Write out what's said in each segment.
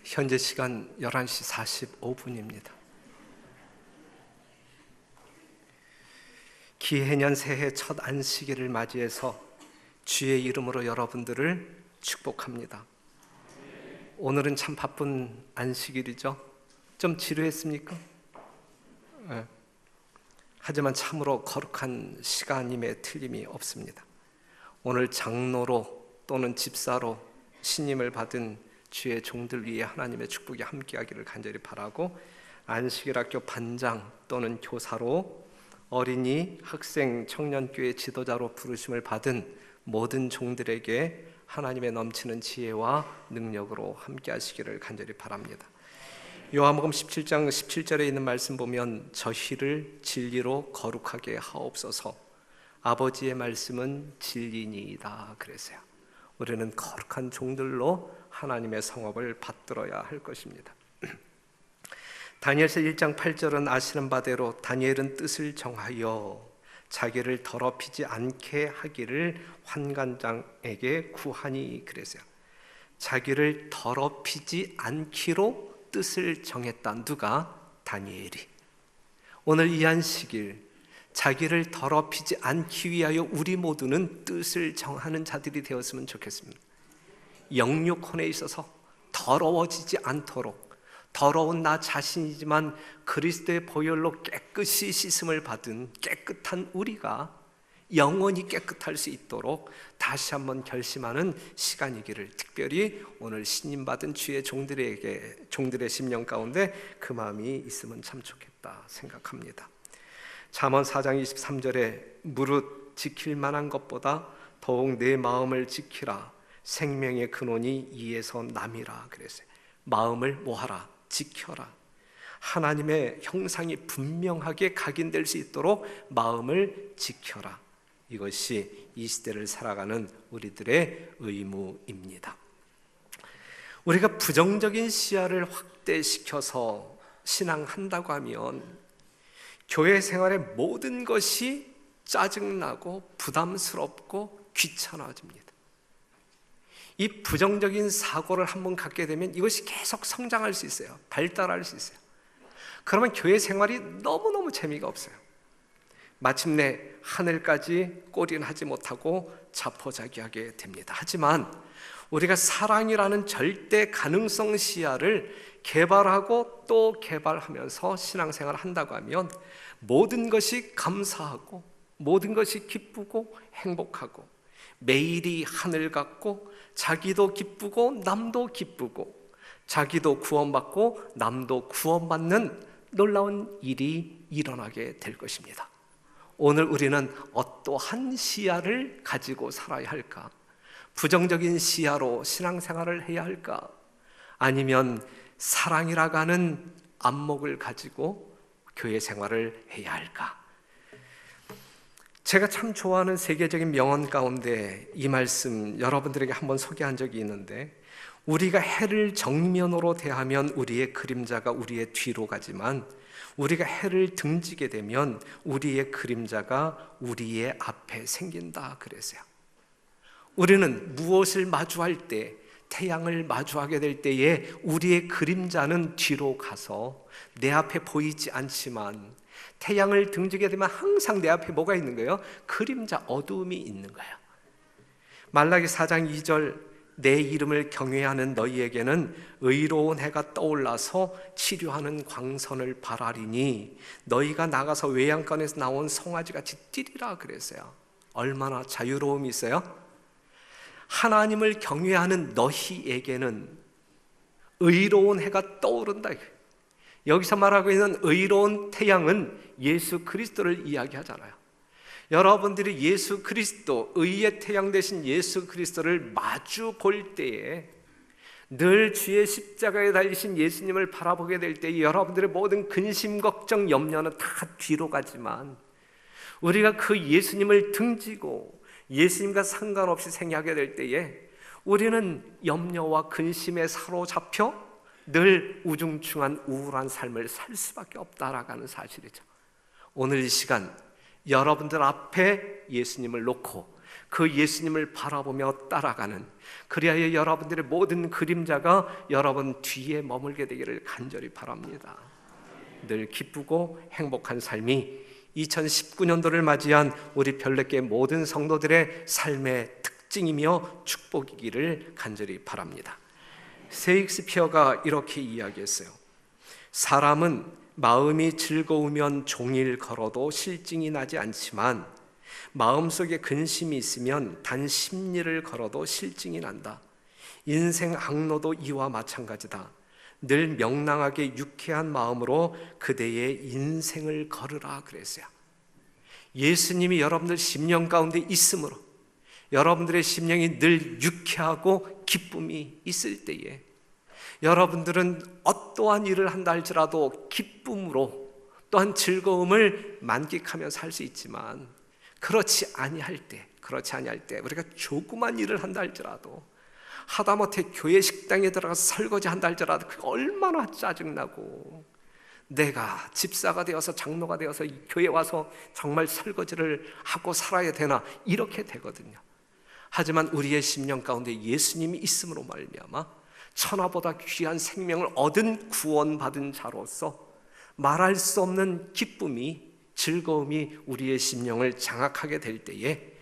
현재 시간 11시 45분입니다. 기해년 새해 첫 안식일을 맞이해서 주의 이름으로 여러분들을 축복합니다. 오늘은 참 바쁜 안식일이죠. 좀 지루했습니까? 네. 하지만 참으로 거룩한 시간임에 틀림이 없습니다. 오늘 장로로 또는 집사로 신임을 받은 주의 종들 위에 하나님의 축복이 함께하기를 간절히 바라고, 안식일 학교 반장 또는 교사로, 어린이, 학생, 청년교회 지도자로 부르심을 받은 모든 종들에게 하나님의 넘치는 지혜와 능력으로 함께하시기를 간절히 바랍니다. 요한복음 17장 17절에 있는 말씀 보면 저희를 진리로 거룩하게 하옵소서, 아버지의 말씀은 진리니이다 그랬어요. 우리는 거룩한 종들로 하나님의 성업을 받들어야 할 것입니다. 다니엘서 1장 8절은 아시는 바대로 다니엘은 뜻을 정하여 자기를 더럽히지 않게 하기를 환관장에게 구하니 그랬어요. 자기를 더럽히지 않기로 뜻을 정했다. 누가? 다니엘이. 오늘 이 안식일 자기를 더럽히지 않기 위하여 우리 모두는 뜻을 정하는 자들이 되었으면 좋겠습니다. 영육혼에 있어서 더러워지지 않도록, 더러운 나 자신이지만 그리스도의 보혈로 깨끗이 씻음을 받은 깨끗한 우리가 영원히 깨끗할 수 있도록 다시 한번 결심하는 시간이기를, 특별히 오늘 신임받은 주의 종들의 심령 가운데 그 마음이 있으면 참 좋겠다 생각합니다. 잠언 4장 23절에 무릇 지킬 만한 것보다 더욱 내 마음을 지키라, 생명의 근원이 이에서 남이라 그랬어요. 마음을 뭐하라? 지켜라. 하나님의 형상이 분명하게 각인될 수 있도록 마음을 지켜라. 이것이 이 시대를 살아가는 우리들의 의무입니다. 우리가 부정적인 시야를 확대시켜서 신앙한다고 하면 교회 생활의 모든 것이 짜증나고 부담스럽고 귀찮아집니다. 이 부정적인 사고를 한번 갖게 되면 이것이 계속 성장할 수 있어요. 발달할 수 있어요. 그러면 교회 생활이 너무너무 재미가 없어요. 마침내 하늘까지 꼬리는 하지 못하고 자포자기하게 됩니다. 하지만 우리가 사랑이라는 절대 가능성 시야를 개발하고 또 개발하면서 신앙생활을 한다고 하면 모든 것이 감사하고 모든 것이 기쁘고 행복하고 매일이 하늘 같고 자기도 기쁘고 남도 기쁘고 자기도 구원받고 남도 구원받는 놀라운 일이 일어나게 될 것입니다. 오늘 우리는 어떠한 시야를 가지고 살아야 할까? 부정적인 시야로 신앙생활을 해야 할까? 아니면 사랑이라고 하는 안목을 가지고 교회 생활을 해야 할까? 제가 참 좋아하는 세계적인 명언 가운데 이 말씀 여러분들에게 한번 소개한 적이 있는데, 우리가 해를 정면으로 대하면 우리의 그림자가 우리의 뒤로 가지만 우리가 해를 등지게 되면 우리의 그림자가 우리의 앞에 생긴다 그랬어요. 우리는 무엇을 마주할 때, 태양을 마주하게 될 때에 우리의 그림자는 뒤로 가서 내 앞에 보이지 않지만 태양을 등지게 되면 항상 내 앞에 뭐가 있는 거예요? 그림자, 어두움이 있는 거예요. 말라기 4장 2절, 내 이름을 경외하는 너희에게는 의로운 해가 떠올라서 치료하는 광선을 발하리니 너희가 나가서 외양간에서 나온 송아지같이 뛰리라 그랬어요. 얼마나 자유로움이 있어요? 하나님을 경외하는 너희에게는 의로운 해가 떠오른다. 여기서 말하고 있는 의로운 태양은 예수 그리스도를 이야기하잖아요. 여러분들이 예수 그리스도, 의의 태양 되신 예수 그리스도를 마주 볼 때에, 늘 주의 십자가에 달리신 예수님을 바라보게 될 때에 여러분들의 모든 근심, 걱정, 염려는 다 뒤로 가지만 우리가 그 예수님을 등지고 예수님과 상관없이 생각하게 될 때에 우리는 염려와 근심에 사로잡혀 늘 우중충한 우울한 삶을 살 수밖에 없다라는 사실이죠. 오늘 이 시간 여러분들 앞에 예수님을 놓고 그 예수님을 바라보며 따라가는, 그리하여 여러분들의 모든 그림자가 여러분 뒤에 머물게 되기를 간절히 바랍니다. 늘 기쁘고 행복한 삶이 2019년도를 맞이한 우리 별내교회 모든 성도들의 삶의 특징이며 축복이기를 간절히 바랍니다. 세익스피어가 이렇게 이야기했어요. 사람은 마음이 즐거우면 종일 걸어도 실증이 나지 않지만 마음속에 근심이 있으면 단 10리를 걸어도 실증이 난다. 인생 악로도 이와 마찬가지다. 늘 명랑하게 유쾌한 마음으로 그대의 인생을 걸으라 그랬어요. 예수님이 여러분들 심령 가운데 있으므로 여러분들의 심령이 늘 유쾌하고 기쁨이 있을 때에 여러분들은 어떠한 일을 한다 할지라도 기쁨으로 또한 즐거움을 만끽하며 살 수 있지만, 그렇지 아니할 때 우리가 조그만 일을 한다 할지라도, 하다못해 교회 식당에 들어가서 설거지 한다 할지라도 그게 얼마나 짜증나고, 내가 집사가 되어서 장로가 되어서 이 교회에 와서 정말 설거지를 하고 살아야 되나, 이렇게 되거든요. 하지만 우리의 심령 가운데 예수님이 있음으로 말미암아 천하보다 귀한 생명을 얻은 구원받은 자로서 말할 수 없는 기쁨이, 즐거움이 우리의 심령을 장악하게 될 때에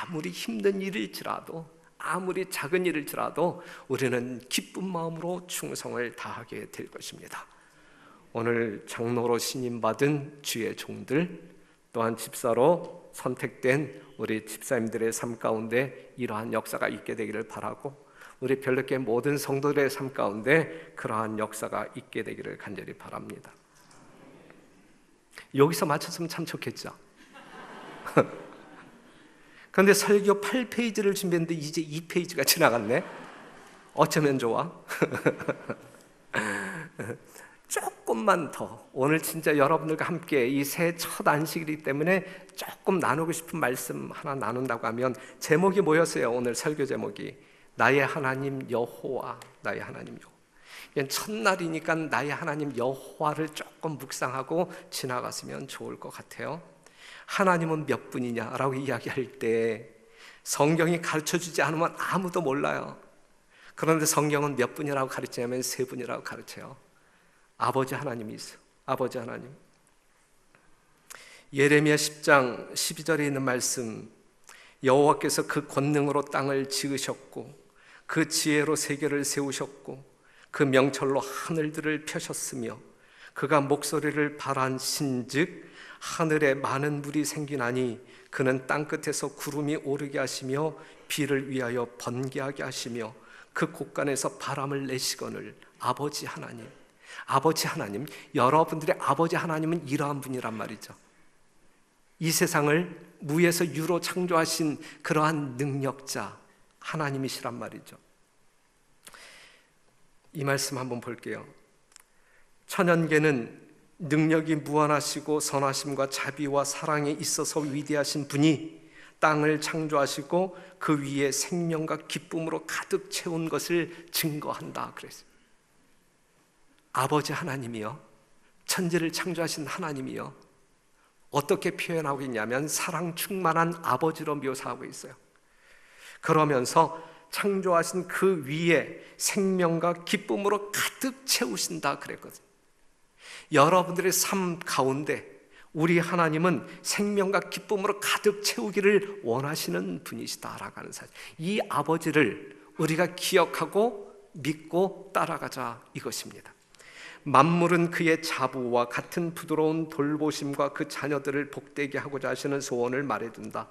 아무리 힘든 일일지라도, 아무리 작은 일일지라도 우리는 기쁜 마음으로 충성을 다하게 될 것입니다. 오늘 장로로 신임받은 주의 종들, 또한 집사로 선택된 우리 집사님들의 삶 가운데 이러한 역사가 있게 되기를 바라고, 우리 별내교회 모든 성도들의 삶 가운데 그러한 역사가 있게 되기를 간절히 바랍니다. 여기서 마쳤으면 참 좋겠죠. 그런데 설교 8페이지를 준비했는데 이제 2페이지가 지나갔네. 어쩌면 좋아? 조금만 더, 오늘 진짜 여러분들과 함께 이 새 첫 안식이기 때문에 조금 나누고 싶은 말씀 하나 나눈다고 하면, 제목이 뭐였어요? 오늘 설교 제목이 나의 하나님 여호와, 나의 하나님 여호와. 첫날이니까 나의 하나님 여호와를 조금 묵상하고 지나갔으면 좋을 것 같아요. 하나님은 몇 분이냐라고 이야기할 때 성경이 가르쳐주지 않으면 아무도 몰라요. 그런데 성경은 몇 분이라고 가르치냐면 3분이라고 가르쳐요. 아버지 하나님이 있어요. 아버지 하나님. 예레미야 10장 12절에 있는 말씀, 여호와께서 그 권능으로 땅을 지으셨고 그 지혜로 세계를 세우셨고 그 명철로 하늘들을 펴셨으며 그가 목소리를 발하신즉 하늘에 많은 물이 생기나니 그는 땅끝에서 구름이 오르게 하시며 비를 위하여 번개하게 하시며 그 곳간에서 바람을 내시거늘. 아버지 하나님, 아버지 하나님, 여러분들의 아버지 하나님은 이러한 분이란 말이죠. 이 세상을 무에서 유로 창조하신 그러한 능력자 하나님이시란 말이죠. 이 말씀 한번 볼게요. 천연계는 능력이 무한하시고 선하심과 자비와 사랑에 있어서 위대하신 분이 땅을 창조하시고 그 위에 생명과 기쁨으로 가득 채운 것을 증거한다 그랬어요. 아버지 하나님이요, 천지를 창조하신 하나님이요, 어떻게 표현하고 있냐면 사랑 충만한 아버지로 묘사하고 있어요. 그러면서 창조하신 그 위에 생명과 기쁨으로 가득 채우신다 그랬거든요. 여러분들의 삶 가운데 우리 하나님은 생명과 기쁨으로 가득 채우기를 원하시는 분이시다라고 하는 사실, 이 아버지를 우리가 기억하고 믿고 따라가자 이것입니다. 만물은 그의 자부와 같은 부드러운 돌보심과 그 자녀들을 복되게 하고자 하시는 소원을 말해둔다.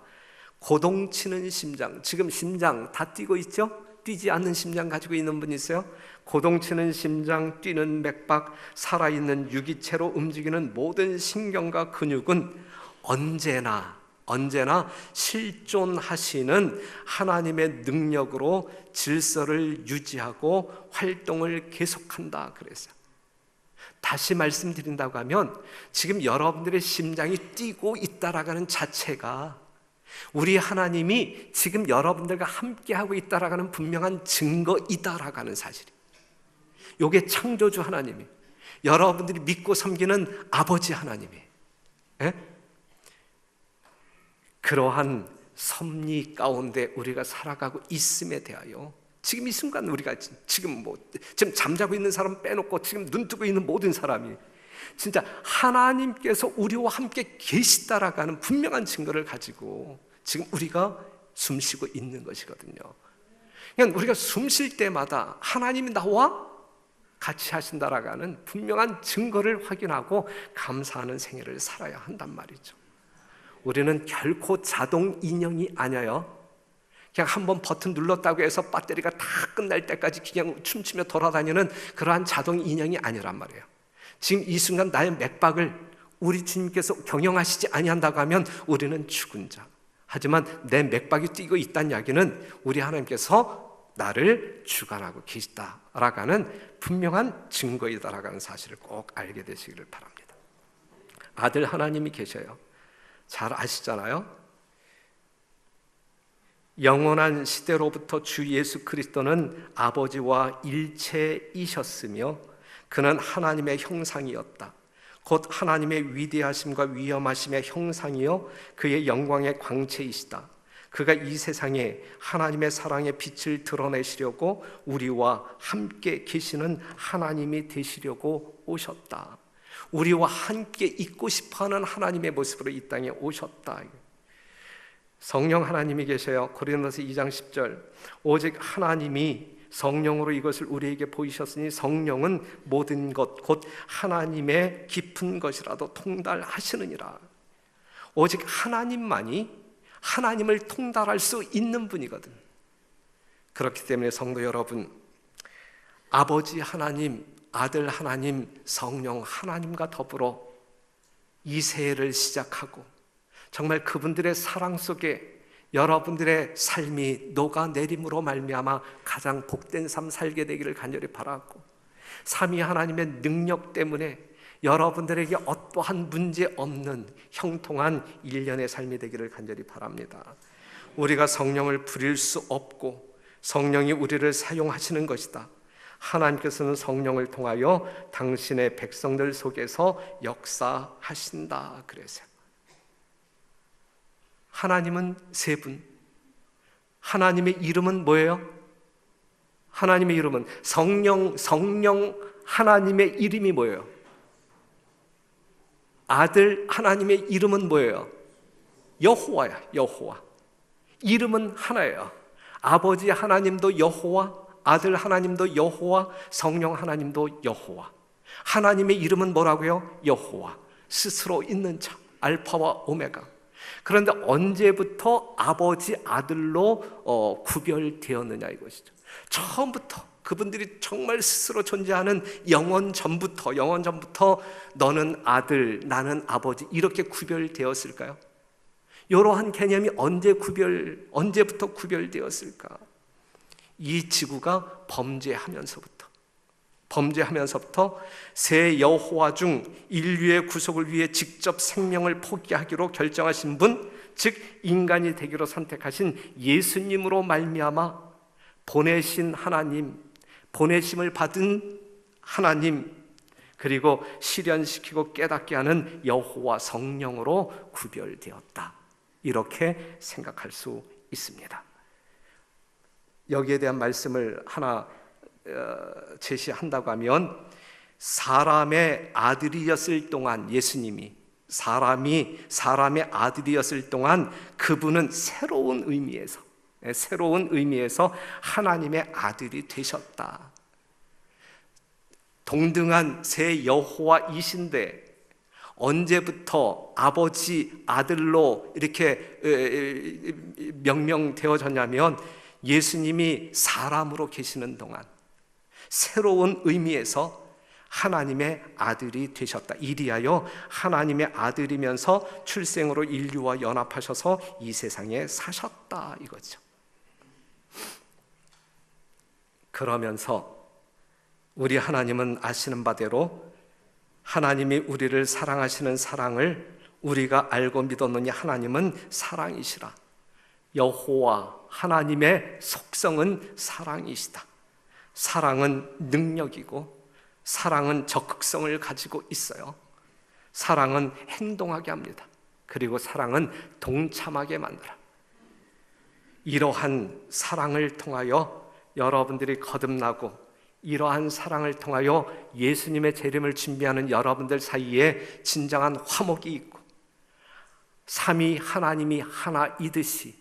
고동치는 심장, 지금 심장 다 뛰고 있죠? 뛰지 않는 심장 가지고 있는 분 있어요? 고동치는 심장, 뛰는 맥박, 살아있는 유기체로 움직이는 모든 신경과 근육은 언제나 실존하시는 하나님의 능력으로 질서를 유지하고 활동을 계속한다 그랬어요. 다시 말씀드린다고 하면 지금 여러분들의 심장이 뛰고 있다라는 자체가 우리 하나님이 지금 여러분들과 함께하고 있다라는 분명한 증거이다라는 사실이, 이게 창조주 하나님이, 여러분들이 믿고 섬기는 아버지 하나님이, 그러한 섭리 가운데 우리가 살아가고 있음에 대하여 지금 이 순간 우리가 지금 잠자고 있는 사람 빼놓고 지금 눈 뜨고 있는 모든 사람이 진짜 하나님께서 우리와 함께 계시다라고 하는 분명한 증거를 가지고 지금 우리가 숨 쉬고 있는 것이거든요. 그러니까 우리가 숨 쉴 때마다 하나님이 나와 같이 하신다라고 하는 분명한 증거를 확인하고 감사하는 생애를 살아야 한단 말이죠. 우리는 결코 자동 인형이 아니에요. 그냥 한번 버튼 눌렀다고 해서 배터리가 다 끝날 때까지 그냥 춤추며 돌아다니는 그러한 자동 인형이 아니란 말이에요. 지금 이 순간 나의 맥박을 우리 주님께서 경영하시지 아니한다고 하면 우리는 죽은 자. 하지만 내 맥박이 뛰고 있다는 이야기는 우리 하나님께서 나를 주관하고 계시다라고 하는 분명한 증거이다라고 하는 사실을 꼭 알게 되시기를 바랍니다. 아들 하나님이 계셔요. 잘 아시잖아요. 영원한 시대로부터 주 예수 그리스도는 아버지와 일체이셨으며 그는 하나님의 형상이었다. 곧 하나님의 위대하심과 위엄하심의 형상이요 그의 영광의 광채이시다. 그가 이 세상에 하나님의 사랑의 빛을 드러내시려고 우리와 함께 계시는 하나님이 되시려고 오셨다. 우리와 함께 있고 싶어하는 하나님의 모습으로 이 땅에 오셨다. 성령 하나님이 계셔요. 고린도서 2장 10절 오직 하나님이 성령으로 이것을 우리에게 보이셨으니 성령은 모든 것 곧 하나님의 깊은 것이라도 통달하시느니라. 오직 하나님만이 하나님을 통달할 수 있는 분이거든. 그렇기 때문에 성도 여러분, 아버지 하나님, 아들 하나님, 성령 하나님과 더불어 이 새해를 시작하고 정말 그분들의 사랑 속에 여러분들의 삶이 녹아내림으로 말미암아 가장 복된 삶 살게 되기를 간절히 바라고, 삼위 하나님의 능력 때문에 여러분들에게 어떠한 문제 없는 형통한 일련의 삶이 되기를 간절히 바랍니다. 우리가 성령을 부릴 수 없고 성령이 우리를 사용하시는 것이다. 하나님께서는 성령을 통하여 당신의 백성들 속에서 역사하신다 그랬어요. 하나님은 세 분. 하나님의 이름은 뭐예요? 하나님의 이름은 성령 하나님의 이름이 뭐예요? 아들 하나님의 이름은 뭐예요? 여호와야, 여호와. 이름은 하나예요. 아버지 하나님도 여호와, 아들 하나님도 여호와, 성령 하나님도 여호와. 하나님의 이름은 뭐라고요? 여호와. 스스로 있는 자, 알파와 오메가. 그런데 언제부터 아버지 아들로 구별되었느냐 이것이죠. 처음부터 그분들이 정말 스스로 존재하는 영원 전부터 너는 아들, 나는 아버지 이렇게 구별되었을까요? 이러한 개념이 언제부터 구별되었을까? 이 지구가 범죄하면서부터 새 여호와 중 인류의 구속을 위해 직접 생명을 포기하기로 결정하신 분, 즉 인간이 되기로 선택하신 예수님으로 말미암아 보내신 하나님, 보내심을 받은 하나님, 그리고 실현시키고 깨닫게 하는 여호와 성령으로 구별되었다. 이렇게 생각할 수 있습니다. 여기에 대한 말씀을 하나 제시한다고 하면, 사람의 아들이었을 동안 예수님이 사람의 아들이었을 동안 그분은 새로운 의미에서 하나님의 아들이 되셨다. 동등한 새 여호와이신데 언제부터 아버지 아들로 이렇게 명명되어졌냐면 예수님이 사람으로 계시는 동안 새로운 의미에서 하나님의 아들이 되셨다. 이리하여 하나님의 아들이면서 출생으로 인류와 연합하셔서 이 세상에 사셨다 이거죠. 그러면서 우리 하나님은 아시는 바대로 하나님이 우리를 사랑하시는 사랑을 우리가 알고 믿었느니 하나님은 사랑이시라. 여호와 하나님의 속성은 사랑이시다. 사랑은 능력이고 사랑은 적극성을 가지고 있어요. 사랑은 행동하게 합니다. 그리고 사랑은 동참하게 만들어. 이러한 사랑을 통하여 여러분들이 거듭나고 이러한 사랑을 통하여 예수님의 재림을 준비하는 여러분들 사이에 진정한 화목이 있고 삼위 하나님이 하나이듯이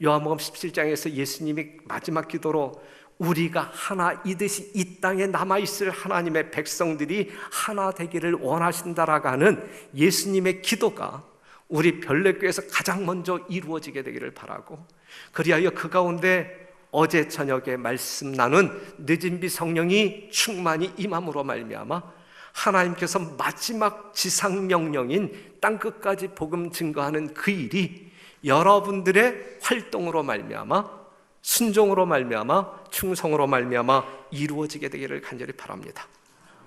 요한복음 17장에서 예수님이 마지막 기도로 우리가 하나이듯이 이 땅에 남아있을 하나님의 백성들이 하나 되기를 원하신다라고 하는 예수님의 기도가 우리 별내교회에서 가장 먼저 이루어지게 되기를 바라고, 그리하여 그 가운데 어제 저녁에 말씀 나눈 늦은 비 성령이 충만히 임함으로 말미암아 하나님께서 마지막 지상 명령인 땅끝까지 복음 증거하는 그 일이 여러분들의 활동으로 말미암아, 순종으로 말미암아, 충성으로 말미암아 이루어지게 되기를 간절히 바랍니다.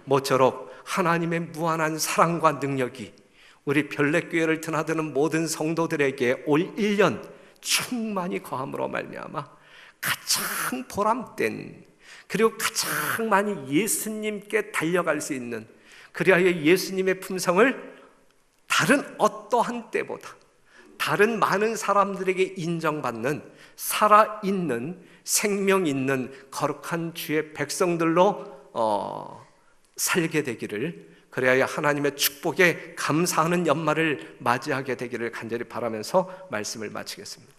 모쪼록 하나님의 무한한 사랑과 능력이 우리 별내교회를 드나드는 모든 성도들에게 올 1년 충만히 거함으로 말미암아 가장 보람된, 그리고 가장 많이 예수님께 달려갈 수 있는, 그리하여 예수님의 품성을 다른 어떠한 때보다 다른 많은 사람들에게 인정받는 살아있는 생명 있는 거룩한 주의 백성들로 살게 되기를, 그래야 하나님의 축복에 감사하는 연말을 맞이하게 되기를 간절히 바라면서 말씀을 마치겠습니다.